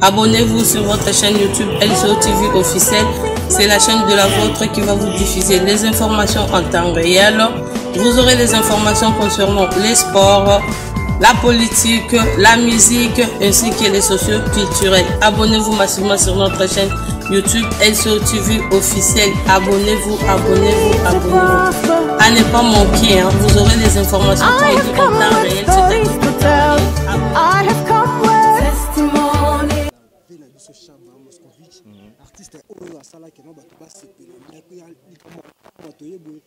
Abonnez-vous sur votre chaîne YouTube LCO TV officielle. C'est la chaîne de la vôtre qui va vous diffuser les informations en temps réel. Vous aurez des informations concernant les sports, la politique, la musique ainsi que les socio-culturels. Abonnez-vous massivement sur notre chaîne YouTube LCO TV officielle. Abonnez-vous, abonnez-vous, abonnez-vous. À ne pas manquer, hein. Vous aurez les informations qu'on dit en temps réel. Artiste oyo asala ke no bato basepela ndako ya likambo bato yeboye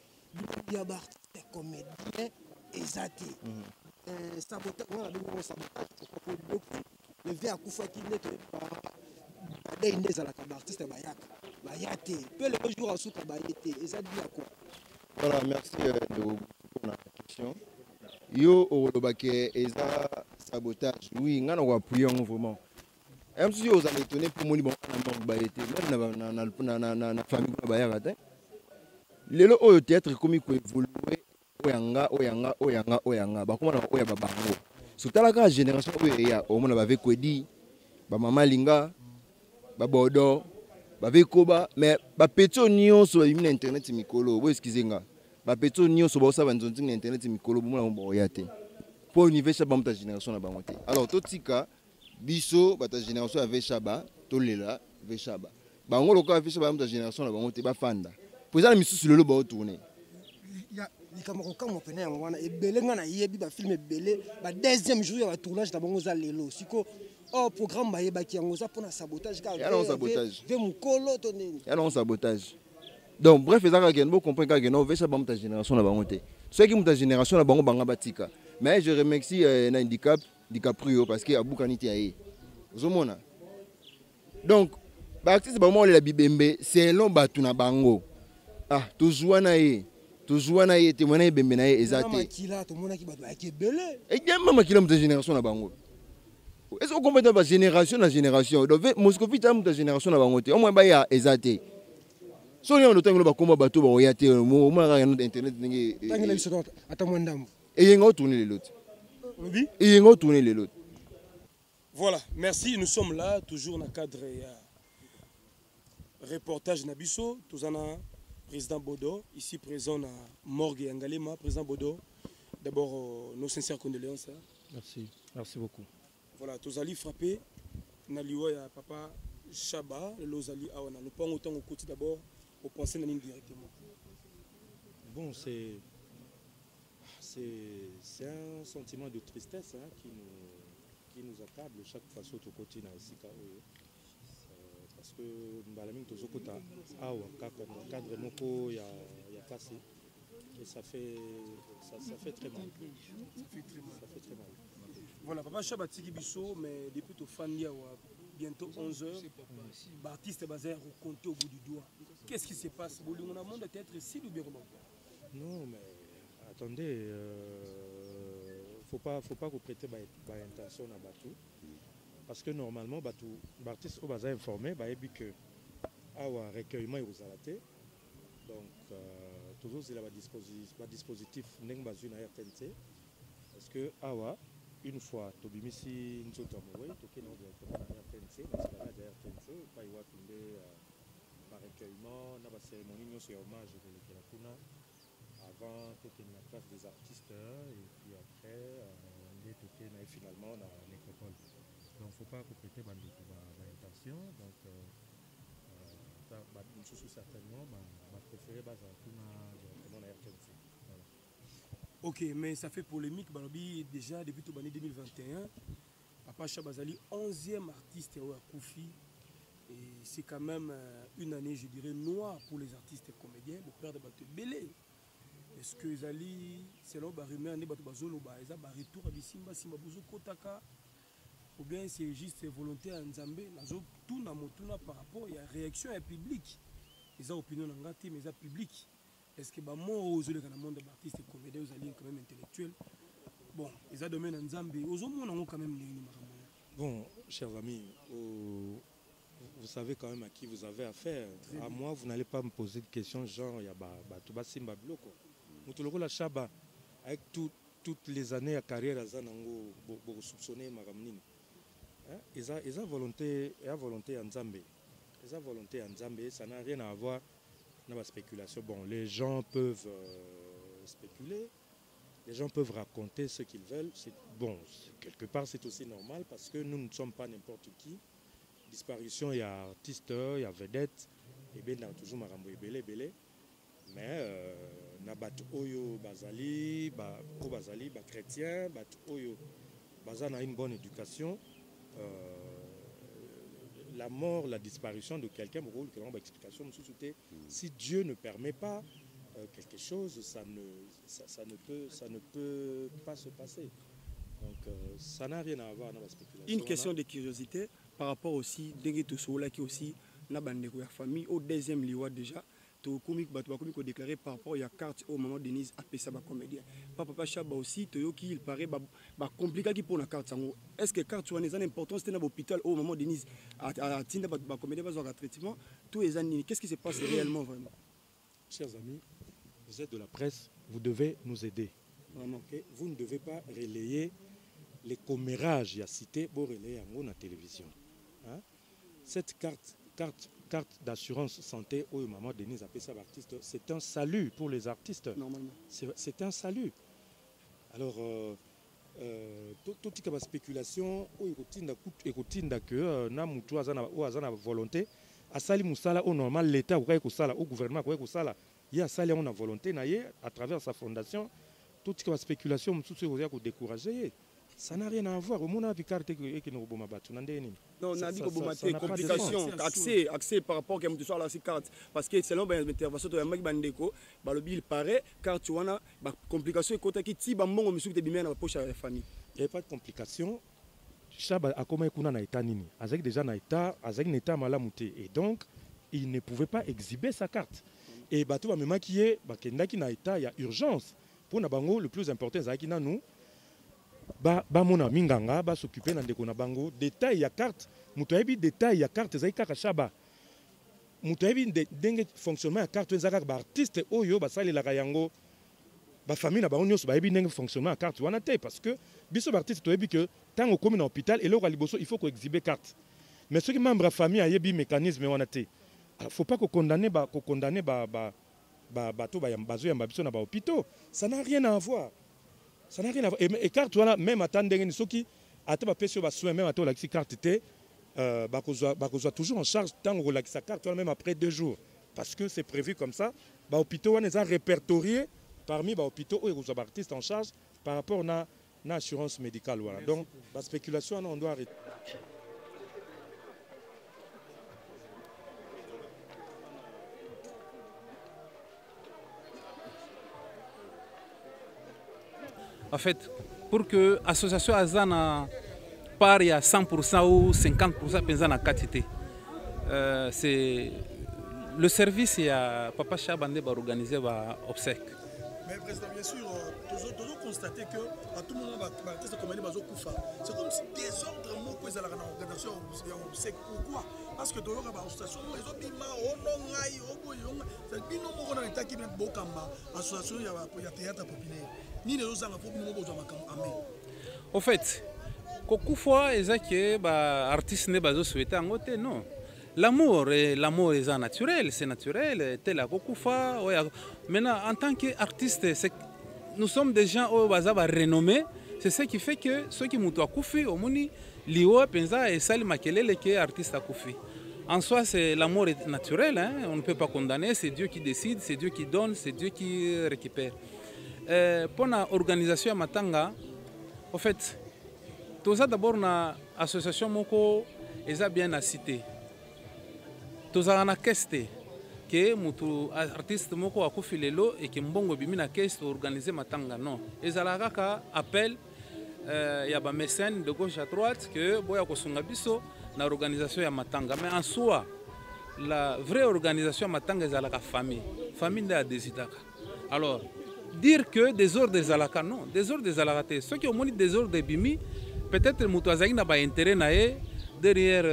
ya baartiste comédien eza te sabotage wana bingo sabotage pour beaucoup le ver akufaki nete badei nde ezalaka baartiste baya te mpe le jour asuka baye te eza dia quoi. Voilà, merci pour la question. Yo olobake eza sabotage. Oui, ngana ko appuyer vraiment. Même si vous allez étonner pour mon bon baïté, même na famille bayarate. Lelo oyo théâtre comique évoluer oyanga ba comment na oya ba bango. Sotala ka génération oyo ya o mona ba vekwedi ba mama linga ba bodo ba vekoba mais ba peto nyonso ba na internet mikolo bo excusenga. Ba peto nyonso ba sa ba nzonzi na internet mikolo bo mona bo yate. Pour université ba mta génération na bango te. Alors totika biso bata génération avec Chaba tolela avec Chaba bango loka avec Chaba bata génération na bango te ba fanda pour ça misusu lelo ba tourner ya likamoko kama pene ya wana ebele nga na yebi ba film ebele ba deuxième jour ya tournage na bango za lelo siko oh programme ba yeba ki yango za pona sabotage ka ya non sabotage ve mukolo to nini ya non sabotage donc bref ezaka ke no comprendre ka no avec Chaba bata génération na bango te ceux qui mta génération na bango banga batika mais je remercie na handicap DiCaprio parce que abukani ti aye ozomona donc ba artiste ba mo la bibembe c'est long batu na bango tozwa na ye te mona ebembe na ye ezate makila to mona ki batu akebele et même makila muta génération na bango est-ce que comprendre ba génération na génération donc Moscovite muta génération na bango te au moins ba ya ezate so lien de temps ba komba bato ba oyate mo mona ka na internet ndenge tangela biso ata mwandambo et yenga tourner les lots. Et ils ont tourné les lots. Voilà, merci. Nous sommes là, toujours dans le cadre reportage Nabiso. Tous en a président Bodo, ici présent à Morgue et Angalema. Président Bodo, d'abord nos sincères condoléances. Merci, merci beaucoup. Voilà, tous allez frapper. Naliwa ya papa Chaba, les allez awana. Nous pas autant au côté d'abord pour penser directement. Bon, c'est un sentiment de tristesse hein, qui nous accable chaque fois sur le côté parce que Mbalamine Tozokota cadre moko ya cassé et ça fait très mal. Ça fait très mal. Voilà, papa Chabatiki Bisso, mais depuis tout fan bientôt 11h, Baptiste Bazar au compter au bout du doigt. Qu'est-ce qui se passe? On a monde peut-être ici ou bien comment? Non, mais attendez, faut pas vous prêter intention à Batou. Parce que normalement, l'artiste au informé, il dit que un recueillement est aux alatés. Donc, toujours c'est un dispositif n'est pas une RTNC. Parce que une fois, tu as mis ici une autre amoureux, tu as mis directement dans la RTNC, mais c'est pas la RTNC, pas y avoir un recueillement, une cérémonie, un hommage de la Kuna. Avant, tu étais la place des artistes et puis après, tu étais finalement dans la nécropole. Donc, il ne faut pas compléter l'intention. Donc, certainement, préférer directement la RTNC. Voilà. Ok, mais ça fait polémique. Balobi, déjà, depuis l'année 2021, Papa Chabazali, 11e artiste à Koufi. Et c'est quand même une année, je dirais, noire pour les artistes et comédiens. Le père de Bato Belé. Est-ce que Zali, c'est là où il y a un retour à Simba, Simba Bouzou Kotaka, ou bien c'est juste volontaire en Zambé, tout par rapport à la réaction publique. Les opinions mais les public. Est-ce que moi, dans le monde des artistes et comédiens, vous allez quand même intellectuels? Bon, les domaines en Zambé, aux hommes, quand même les. Bon, chers amis, vous savez quand même à qui vous avez affaire. À moi, vous n'allez pas me poser de questions genre, il y a Touba Simba Bloko. La Chaba, avec toutes les années à carrière, vous soupçonnez ma ramine. Ils ont volonté en Nzambé. Ils ont volonté en Nzambé, ça n'a rien à voir avec la spéculation. Bon, les gens peuvent spéculer, les gens peuvent raconter ce qu'ils veulent. Bon, quelque part, c'est aussi normal parce que nous ne sommes pas n'importe qui. Disparition, il y a artistes, il y a vedettes, et bien, il y a toujours Marambo et Belé. Mais, Nabat Oyo Bazali, Bazali, chrétien, Bat Oyo Bazana a une bonne éducation. La mort, la disparition de quelqu'un, si Dieu ne permet pas quelque chose, ça ne peut pas se passer. Donc ça n'a rien à voir avec la spéculation. Une question de curiosité par rapport aussi, qui aussi na famille au deuxième liwa déjà. Comme déclaré par rapport à la carte au moment Denise a payé ça comédien. Papa Chaba aussi, il paraît compliqué pour la carte. Est-ce que la carte a une importance dans l'hôpital au moment Denise a tiré la comédien à traitement? Tous les années, qu'est-ce qui se passe réellement vraiment? Chers amis, vous êtes de la presse, vous devez nous aider. Vraiment, okay? Vous ne devez pas relayer les commérages il y a cité pour relayer à la télévision. Hein? Cette carte d'assurance santé au moment Denise appelle ça artiste, c'est un salut pour les artistes. Normalement. C'est un salut. Alors, toute la spéculation, que na mutu azana volonté, à sali musala au normal l'État au gouvernement il y a sali on a volonté à travers sa fondation, toute la spéculation mutu décourager. Ça n'a rien à voir. Non, on a dit que complication, accès par rapport à la carte. Parce que selon l'intervention de Mme Bandeko, il paraît car tu as des complications qui sont dans la poche de la famille. Il n'y a pas de complications. Chaba a comment il a été nini. Avec déjà un état malamuté. Et donc, il ne pouvait pas exhiber sa carte. Et bateau même qui est, il y a urgence. Pour nous, le plus important, c'est qu'il nous. Mona minganga ba s'occuper na ndeko na bango détail ya carte mutoyebi détail ya carte ezai kaka Chaba mutoyebi ndenge fonctionnement ya carte ezaka ba artiste oyo basalelaka yango ba famille na bango nyonso bayebi ndenge fonctionnement ya carte wana te parce que biso ba artiste toyebi que tango komi na hôpital et loko liboso il faut ko exhiber carte mais ceux qui membre ya famille ayebi mécanisme wana te alors faut pas ko condamner ba bato ba yambazo ya biso na ba hôpitaux, ça n'a rien à voir. Ça n'a rien à voir. Et carte, voilà, même attendre ceux qui attendent sur soin, même attendre la carte, toujours en charge tant que la carte, même après 2 jours. Parce que c'est prévu comme ça. Les hôpitaux, on les a répertoriés parmi les hôpitaux où les artistes en charge par rapport à l'assurance médicale. Voilà. Donc, la spéculation, on doit arrêter. En fait, pour que l'association Azana pare à 100% ou 50% de la quantité, c'est le service et Papa Chabandé va organiser l'obsèque. Mais président, bien sûr, toujours constater que à tout moment, l'artiste de comédie c'est comme si désordre mot que la organisation obsèque. Pourquoi? Parce que toujours l'association, ils ont dit l'association il y a théâtre populaire. Au fait, beaucoup de fois, les artistes ne sont pas souhaités. Non. L'amour est naturel, c'est naturel. Maintenant, en tant qu'artiste, nous sommes des gens renommés. C'est ce qui fait que ceux qui sont koufi, liwa penza et sali makelele qui est artiste à koufi. En soi, l'amour est naturel. Hein? On ne peut pas condamner. C'est Dieu qui décide, c'est Dieu qui donne, c'est Dieu qui récupère. Pour l'organisation Matanga, en fait, tout ça d'abord na association moko est bien à citer. Tout ça na caisse que mutu artiste moko akufi lelo et que mbongo bimi na caisse organiser Matanga non. Ezalaka ka appel ya ba mécène de gauche à droite que boya kosunga biso na organisation ya Matanga, mais en soi la vraie organisation ya Matanga ezalaka famille nda décidaka. Alors dire que des ordres des alaka, non, des ordres des alaka. Ceux qui ont montré des ordres de Bimi, peut-être Moutouazaï n'a pas intérêt derrière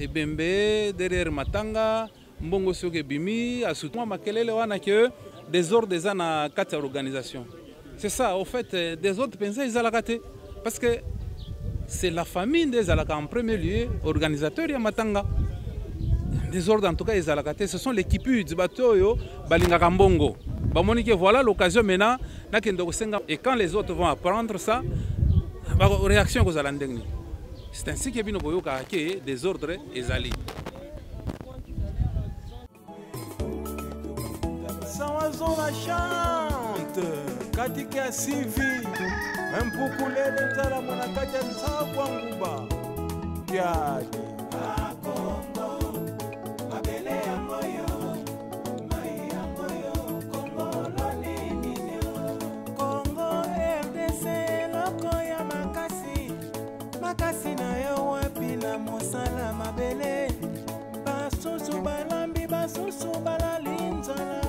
Ebembe, derrière Matanga, Mbongo Soge Bimi, à soutenir Makelele, on a que des ordres des ana 4 organisations. C'est ça, au fait, des ordres pensés, ils alaka. Parce que c'est la famille des Alaka en premier lieu, organisateur ya matanga. Désordre en tout cas les Alaka, ce sont l'équipe du bateau Balinga Kambongo. Bamonique voilà l'occasion maintenant et quand les autres vont apprendre ça, réaction aux Alandengni. C'est ainsi que bino boyoka ke désordre ezali. Sawazona chante katika CV mpukulele tala monakati nsakwa nguba kyadi Kongo mabele ya moyo mai ya moyo Kongo loni Kongo RDC loko ya makasi na yo wapi na mosala mabele basusu balambi basusu balalinzala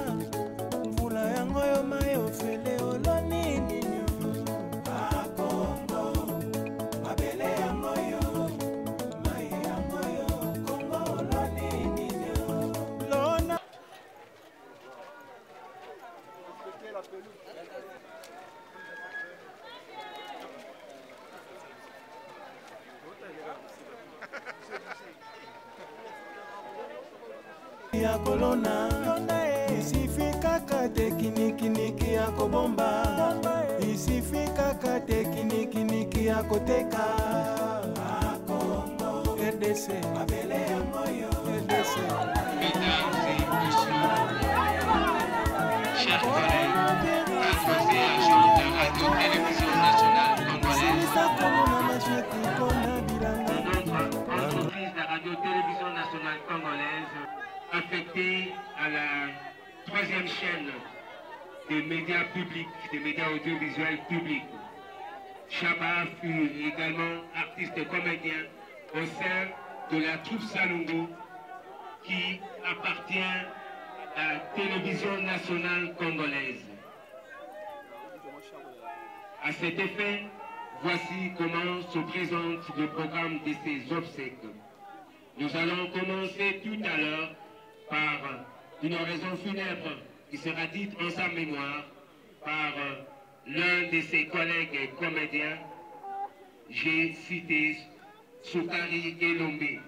mvula yango yo mayo fele oloni ninyo Kongo mabele ya moyo mai ya moyo Kongo oloni ninyo lona ya kolona isifika tekiniki ya kobomba isifika tekiniki ya koteka Kongo RDC mabele ya moyo RDC. Chers collègues, mademoiselle agent de Radio-Télévision Nationale Congolaise, notre entreprise de Radio-Télévision Nationale Congolaise affectée à la 3e chaîne des médias publics, des médias audiovisuels publics. Chaba fut également artiste et comédien au sein de la troupe Salongo qui appartient à la télévision nationale congolaise. À cet effet, voici comment se présente le programme de ces obsèques. Nous allons commencer tout à l'heure par une oraison funèbre qui sera dite en sa mémoire par l'un de ses collègues et comédiens. J'ai cité Soukari Elombe.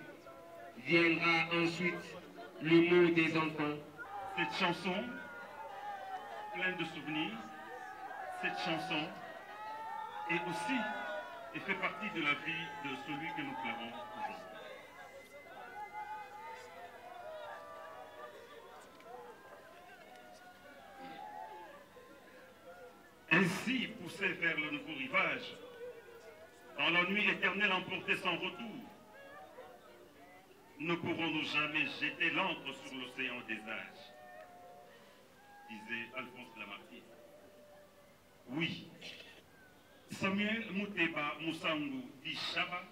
Viendra ensuite le mot des enfants. Cette chanson, pleine de souvenirs, cette chanson est aussi et fait partie de la vie de celui que nous pleurons aujourd'hui. Ainsi poussé vers le nouveau rivage, dans la nuit éternelle emportée sans retour, ne pourrons-nous jamais jeter l'encre sur l'océan des âges, disait Alphonse Lamartine. Oui, Samuel Mouteba Moussangu dit Chaba,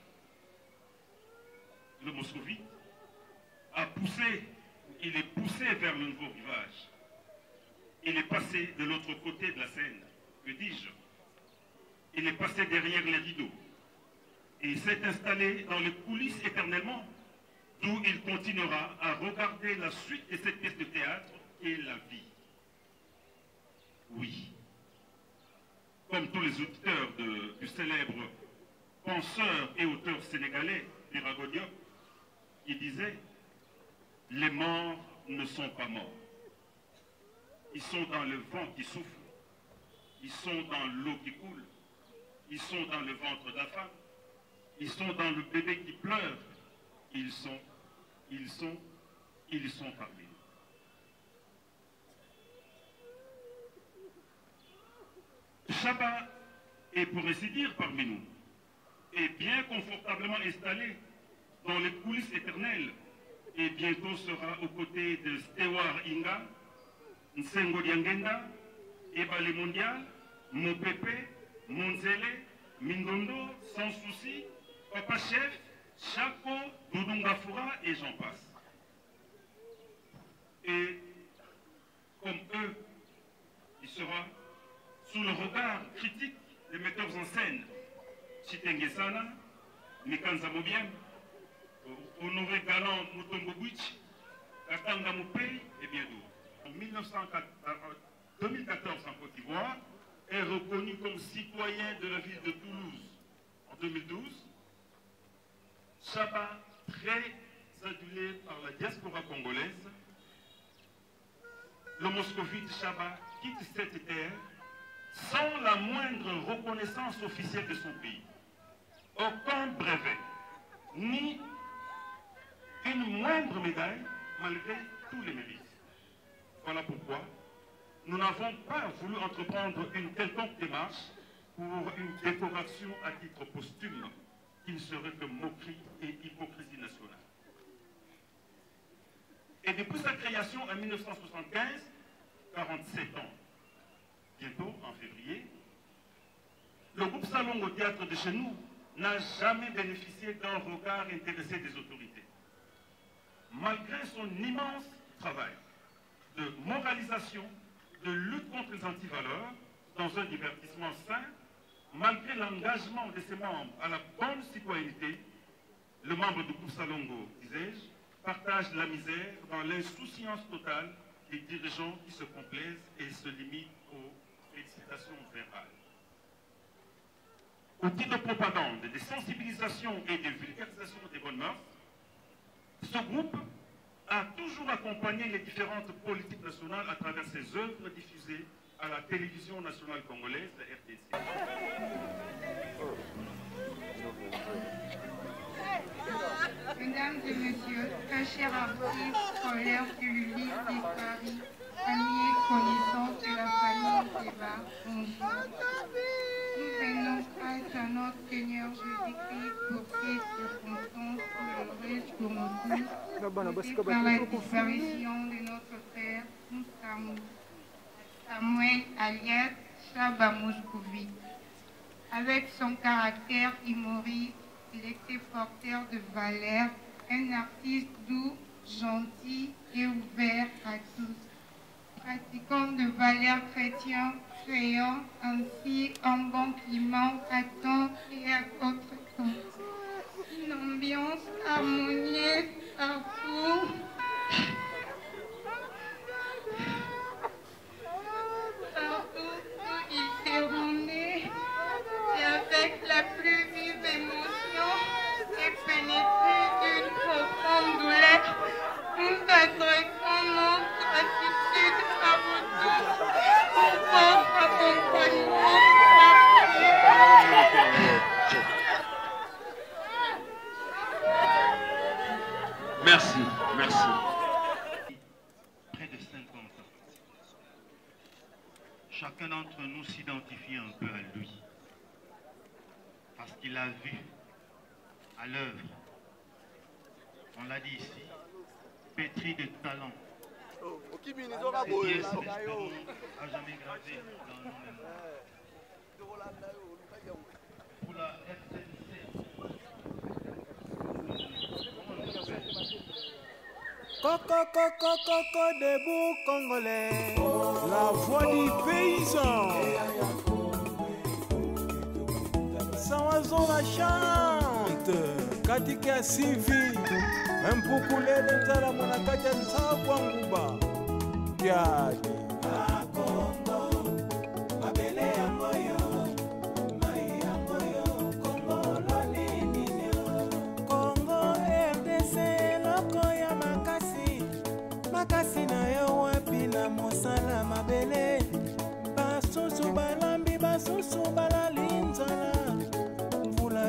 le moscovite, il est poussé vers le nouveau rivage. Il est passé de l'autre côté de la Seine, que dis-je? Il est passé derrière les rideaux et il s'est installé dans les coulisses éternellement, d'où il continuera à regarder la suite de cette pièce de théâtre et la vie. Oui, comme tous les auditeurs du célèbre penseur et auteur sénégalais Birago Diop, il disait « Les morts ne sont pas morts. Ils sont dans le vent qui souffle, ils sont dans l'eau qui coule, ils sont dans le ventre de la femme, ils sont dans le bébé qui pleure, ils sont parmi nous. » Chaba est, pour ainsi dire, parmi nous, et bien confortablement installé dans les coulisses éternelles, et bientôt sera aux côtés de Stewar Inga, Nsengo Diangenda, Ebale Mondial, Mopepe, Monzele, Mindondo, Sans Souci, Papa Chef, Chaco, Doudungafura et j'en passe. Et comme eux, il sera sous le regard critique des metteurs en scène, Chitengesana, Mikanza Mobiem, Honoré Galant Mutombo-Bwitch, Katanga Moupei et bien d'autres. En 2014 en Côte d'Ivoire, est reconnu comme citoyen de la ville de Toulouse. En 2012, Chaba, très adulé par la diaspora congolaise, le moscovite Chaba quitte cette terre sans la moindre reconnaissance officielle de son pays. Aucun brevet, ni une moindre médaille, malgré tous les mérites. Voilà pourquoi nous n'avons pas voulu entreprendre une quelconque démarche pour une décoration à titre posthume qui ne serait que moquerie et hypocrisie nationale. Et depuis sa création en 1975, 47 ans, bientôt en février, le groupe Salongo au théâtre de chez nous n'a jamais bénéficié d'un regard intéressé des autorités. Malgré son immense travail de moralisation, de lutte contre les antivaleurs, dans un divertissement sain, malgré l'engagement de ses membres à la bonne citoyenneté, le membre du groupe Salongo, disais-je, partage la misère dans l'insouciance totale des dirigeants qui se complaisent et se limitent aux félicitations verbales. Outil de propagande, de sensibilisation et de vulgarisation des bonnes mœurs, ce groupe a toujours accompagné les différentes politiques nationales à travers ses œuvres diffusées à la télévision nationale congolaise, la RTC. Mesdames et messieurs, très chers artistes, scolaires du Lully de Paris, amis et connaissances de la famille Teba, bonjour. Nous venons grâce à notre Seigneur Jésus-Christ pour ces circonstances douloureuses pour nous tous, par la disparition de notre Père, Samuel alias Chaba Moscovite. Avec son caractère humoriste, il était porteur de valeurs, un artiste doux, gentil et ouvert à tous. Pratiquant de valeurs chrétiennes, créant ainsi un bon climat à temps et à contre-temps. Une ambiance harmonieuse partout. Partout où il s'est rendu, et avec la plus vive émotion et pénétré d'une profonde douleur, nous adressons notre gratitude à vous tous pour votre accompagnement. Merci, merci. Près de 50 ans. Chacun d'entre nous s'identifie un peu à lui. Parce qu'il a vu à l'œuvre, on l'a dit ici, pétri de talent. Cette pièce d'espérance à jamais gravé dans nos mémoires. Pour la FCC. Coco, coco, coco, debout congolais, la voix du paysan. Sawazo la chante, katika sivi, mpoukoulé nzala monakati nsabwa nguba, tiadi. Kongo, mabele ya moyo, mai ya moyo, Kongo loni ninyo. Kongo RDC loko ya makasi, makasi na yo wapi na mosala mabele, basusu balambi basusu balali nzala.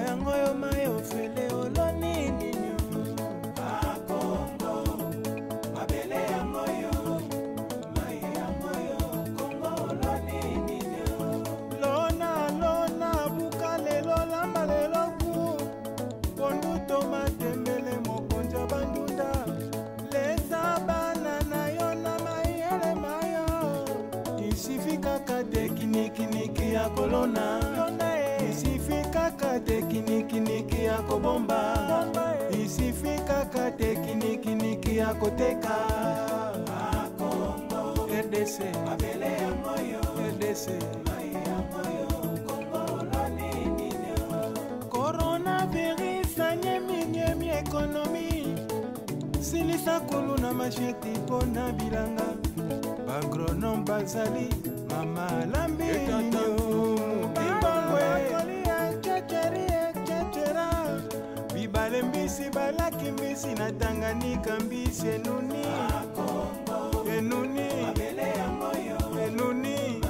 Yangoyo mayo fele oloni ninyo Kongo mabele yangoyo mai yangoyo Kongo oloni ninyo lona lona bukale lola malelo ku pondu tomate mele mokonja bandunda lesa banana yo na mayele mayo isifika kade kiniki ya kolona isifika kate kiniki ya kobomba isifika kate kiniki ya koteka Kongo RDC mabele ya moyo RDC mai ya moyo Kongo loni ninyo coronavirus anyemi ekonomi silisa kuluna masheti pona bilanga bagronome bazali mama lambi ninyo balaki mbisi na Tanganyika mbisi enuni enuni enuni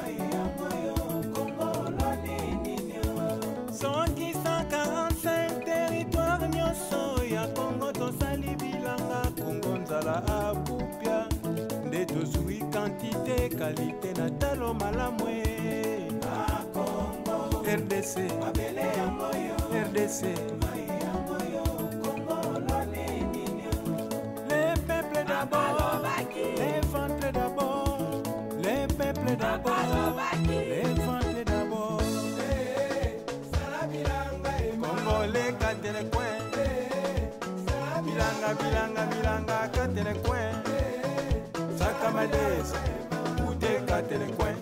soki 145 territoire nyonso ya Congo tosali bilanga Congo nzala abupya nde tozwi quantité qualité na talo malamu RDC RDC les peuples d'abord les ventres d'abord les peuples d'abord les ventres d'abord Congolais katele coin bilanga bilanga bilanga katele coin Sakamadesa ute katele coin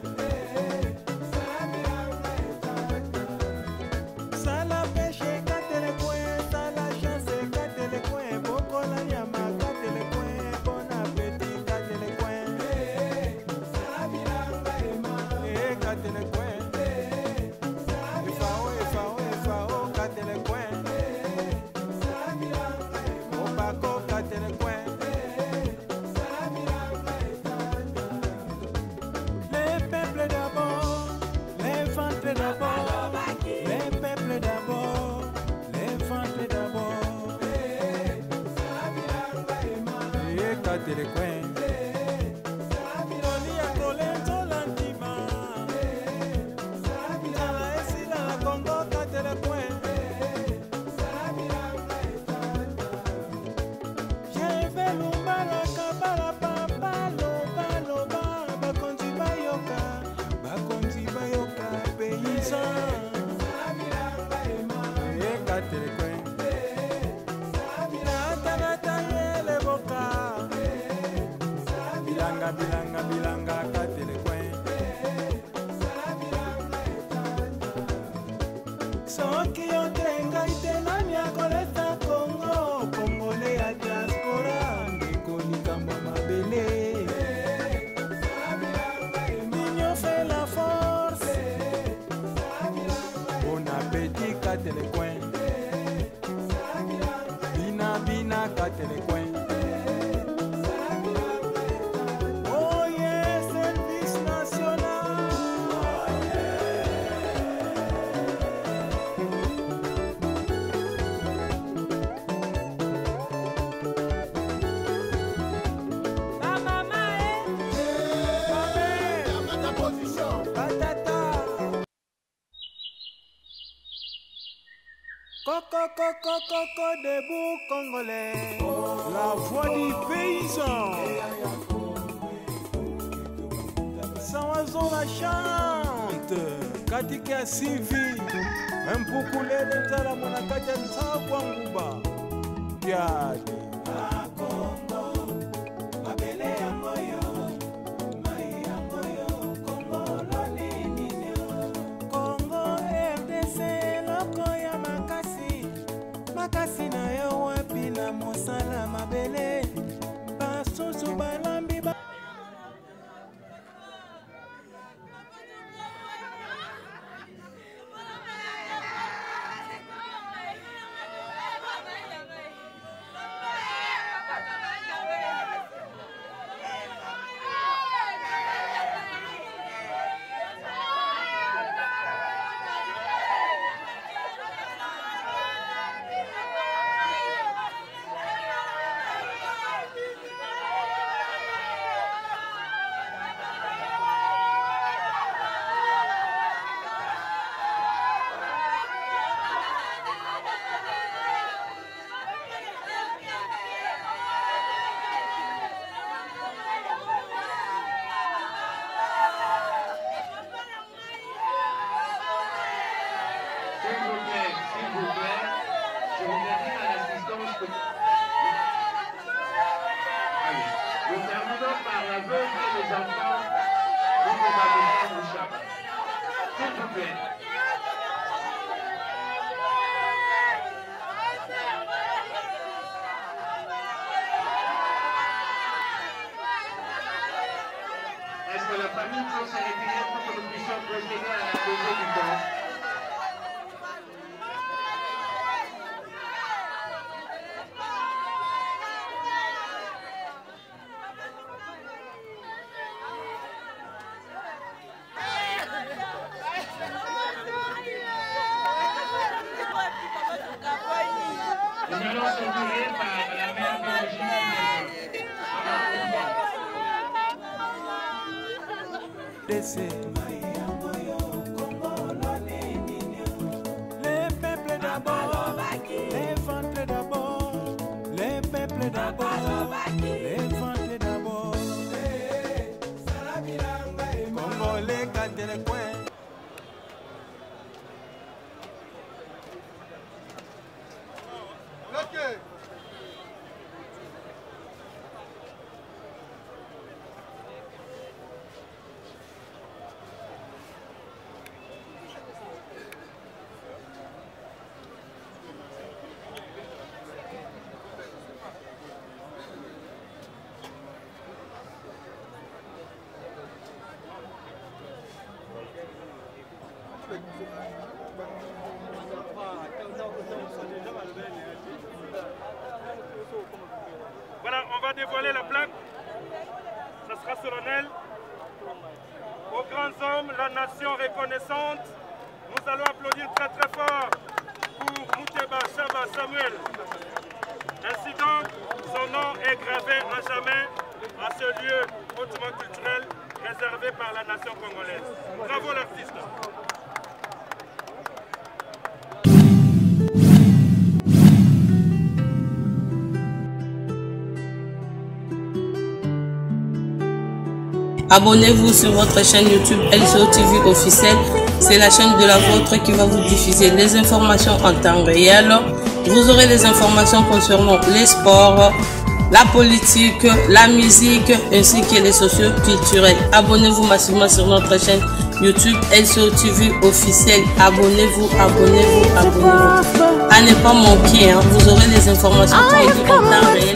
Coco debout congolais, la voix du paysan. Sans oiseau la chante, Katika Sivi, un poucoulé de Tala Monakajan Sawanguba. Yadi. Makasi na yo wapi na mosala mabele basusu balambi ba RDC. Les peuples d'abord, les ventres d'abord, les peuples d'abord, les ventres d'abord. Congolais, quand les coins. Voilà, on va dévoiler la plaque. Ça sera solennel. Aux grands hommes, la nation reconnaissante, nous allons applaudir très très fort pour Mouteba Chaba Samuel. Ainsi donc, son nom est gravé à jamais à ce lieu hautement culturel réservé par la nation congolaise. Bravo l'artiste. Abonnez-vous sur votre chaîne YouTube LCO TV officielle. C'est la chaîne de la vôtre qui va vous diffuser les informations en temps réel. Vous aurez les informations concernant les sports, la politique, la musique ainsi que les socio-culturels. Abonnez-vous massivement sur notre chaîne YouTube LCO TV officielle. Abonnez-vous, abonnez-vous, abonnez-vous. À ne pas manquer, hein. Vous aurez les informations en temps réel.